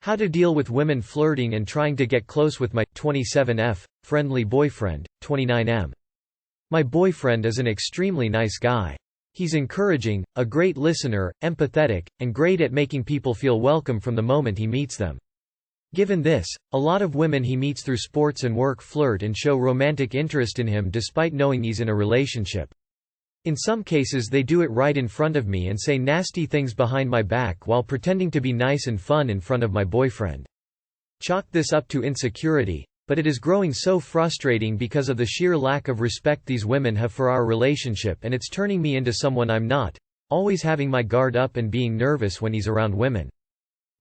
How to deal with women flirting and trying to get close with my 27F friendly boyfriend, 29M. My boyfriend is an extremely nice guy. He's encouraging, a great listener, empathetic, and great at making people feel welcome from the moment he meets them. Given this, a lot of women he meets through sports and work flirt and show romantic interest in him despite knowing he's in a relationship. In some cases they do it right in front of me and say nasty things behind my back while pretending to be nice and fun in front of my boyfriend. Chalk this up to insecurity, but it is growing so frustrating because of the sheer lack of respect these women have for our relationship, and it's turning me into someone I'm not, always having my guard up and being nervous when he's around women.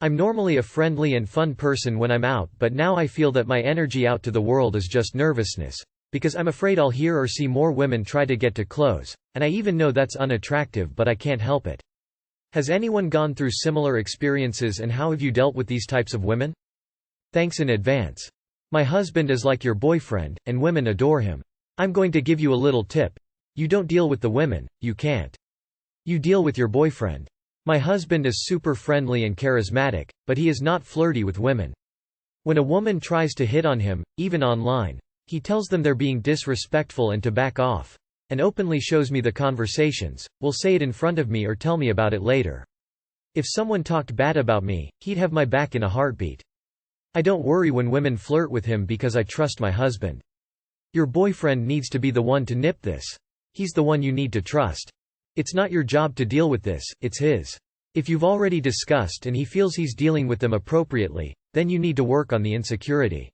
I'm normally a friendly and fun person when I'm out, but now I feel that my energy out to the world is just nervousness, because I'm afraid I'll hear or see more women try to get too close, and I even know that's unattractive, but I can't help it. Has anyone gone through similar experiences, and how have you dealt with these types of women? Thanks in advance. My husband is like your boyfriend, and women adore him. I'm going to give you a little tip. You don't deal with the women, you can't. You deal with your boyfriend. My husband is super friendly and charismatic, but he is not flirty with women. When a woman tries to hit on him, even online, he tells them they're being disrespectful and to back off, and openly shows me the conversations, will say it in front of me or tell me about it later. If someone talked bad about me, he'd have my back in a heartbeat. I don't worry when women flirt with him because I trust my husband. Your boyfriend needs to be the one to nip this. He's the one you need to trust. It's not your job to deal with this, it's his. If you've already discussed and he feels he's dealing with them appropriately, then you need to work on the insecurity.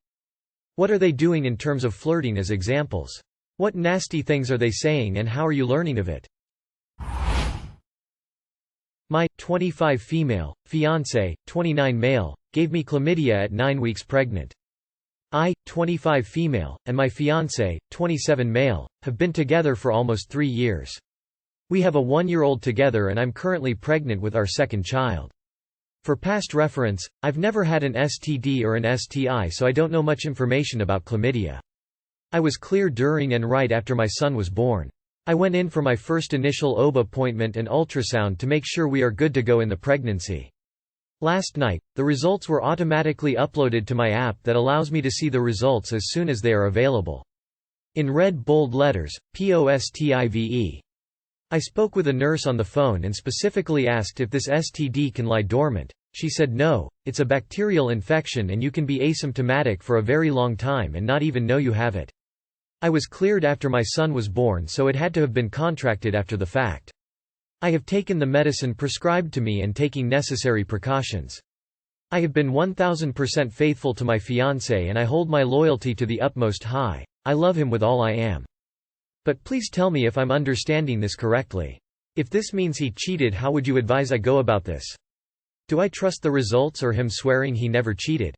What are they doing in terms of flirting as examples? What nasty things are they saying and how are you learning of it? My 25 female, fiancé, 29 male, gave me chlamydia at 9 weeks pregnant. I, 25 female, and my fiancé, 27 male, have been together for almost 3 years. We have a 1-year-old together and I'm currently pregnant with our second child. For past reference, I've never had an STD or an STI, so I don't know much information about chlamydia. I was clear during and right after my son was born. I went in for my first initial OB appointment and ultrasound to make sure we are good to go in the pregnancy. Last night, the results were automatically uploaded to my app that allows me to see the results as soon as they are available. In red bold letters, POSTIVE. I spoke with a nurse on the phone and specifically asked if this STD can lie dormant. She said no, it's a bacterial infection and you can be asymptomatic for a very long time and not even know you have it. I was cleared after my son was born, so it had to have been contracted after the fact. I have taken the medicine prescribed to me and taking necessary precautions. I have been 1000% faithful to my fiancé and I hold my loyalty to the utmost high. I love him with all I am. But please tell me if I'm understanding this correctly. If this means he cheated, how would you advise I go about this? Do I trust the results or him swearing he never cheated?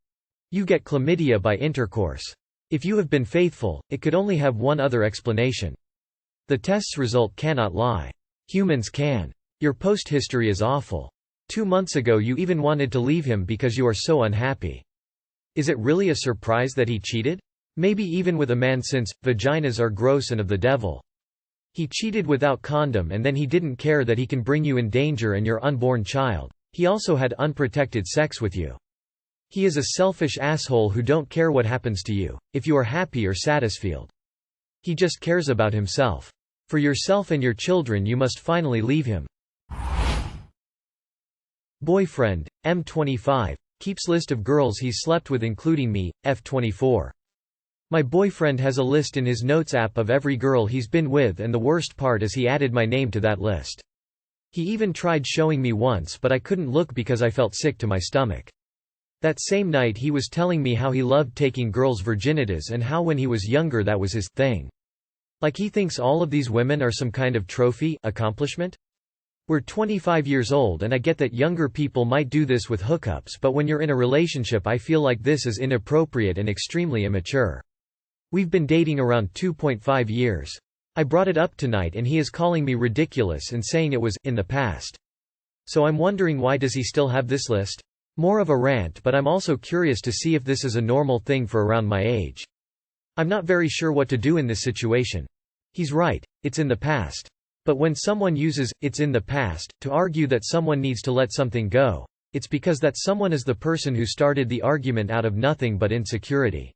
You get chlamydia by intercourse. If you have been faithful, it could only have one other explanation. The test's result cannot lie. Humans can. Your post history is awful. 2 months ago you even wanted to leave him because you are so unhappy. Is it really a surprise that he cheated? Maybe even with a man, since vaginas are gross and of the devil. He cheated without condom and then he didn't care that he can bring you in danger and your unborn child. He also had unprotected sex with you. He is a selfish asshole who don't care what happens to you, if you are happy or satisfied. He just cares about himself. For yourself and your children you must finally leave him. Boyfriend, M25, keeps list of girls he's slept with including me, F24. My boyfriend has a list in his notes app of every girl he's been with, and the worst part is he added my name to that list. He even tried showing me once, but I couldn't look because I felt sick to my stomach. That same night he was telling me how he loved taking girls' virginities and how when he was younger that was his thing. Like he thinks all of these women are some kind of trophy, accomplishment? We're 25 years old and I get that younger people might do this with hookups, but when you're in a relationship I feel like this is inappropriate and extremely immature. We've been dating around 2.5 years. I brought it up tonight and he is calling me ridiculous and saying it was in the past. So I'm wondering, why does he still have this list? More of a rant, but I'm also curious to see if this is a normal thing for around my age. I'm not very sure what to do in this situation. He's right, it's in the past. But when someone uses "it's in the past" to argue that someone needs to let something go, it's because that someone is the person who started the argument out of nothing but insecurity.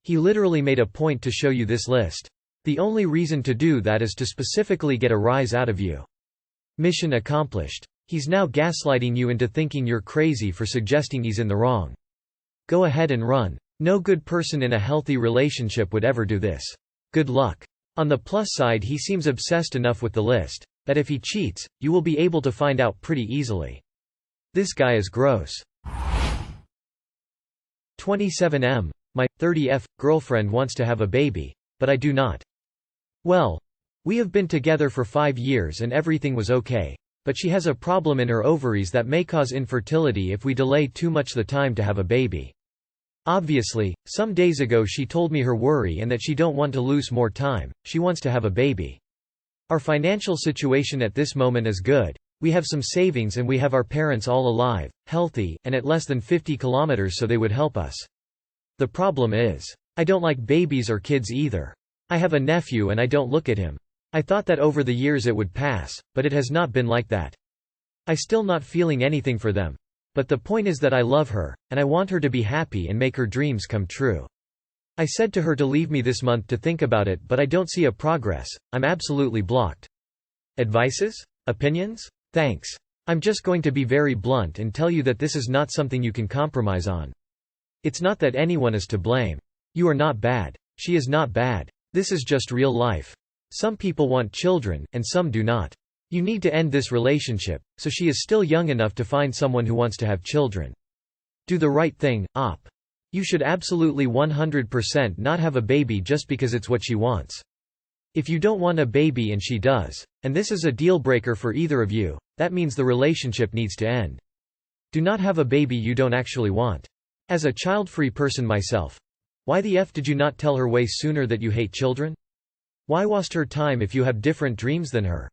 He literally made a point to show you this list. The only reason to do that is to specifically get a rise out of you. Mission accomplished. He's now gaslighting you into thinking you're crazy for suggesting he's in the wrong. Go ahead and run. No good person in a healthy relationship would ever do this. Good luck. On the plus side, he seems obsessed enough with the list that if he cheats, you will be able to find out pretty easily. This guy is gross. 27M. My 30F girlfriend wants to have a baby, but I do not. Well, we have been together for 5 years and everything was okay, but she has a problem in her ovaries that may cause infertility if we delay too much the time to have a baby. Obviously, some days ago she told me her worry and that she don't want to lose more time, she wants to have a baby. Our financial situation at this moment is good. We have some savings and we have our parents all alive, healthy, and at less than 50 kilometers, so they would help us. The problem is, I don't like babies or kids either. I have a nephew and I don't look at him. I thought that over the years it would pass, but it has not been like that. I still not feeling anything for them. But the point is that I love her, and I want her to be happy and make her dreams come true. I said to her to leave me this month to think about it, but I don't see a progress. I'm absolutely blocked. Advices? Opinions? Thanks. I'm just going to be very blunt and tell you that this is not something you can compromise on. It's not that anyone is to blame. You are not bad. She is not bad. This is just real life. Some people want children, and some do not. You need to end this relationship, so she is still young enough to find someone who wants to have children. Do the right thing, op. You should absolutely 100% not have a baby just because it's what she wants. If you don't want a baby and she does, and this is a deal breaker for either of you, that means the relationship needs to end. Do not have a baby you don't actually want. As a child-free person myself, why the F did you not tell her way sooner that you hate children? Why waste her time if you have different dreams than her?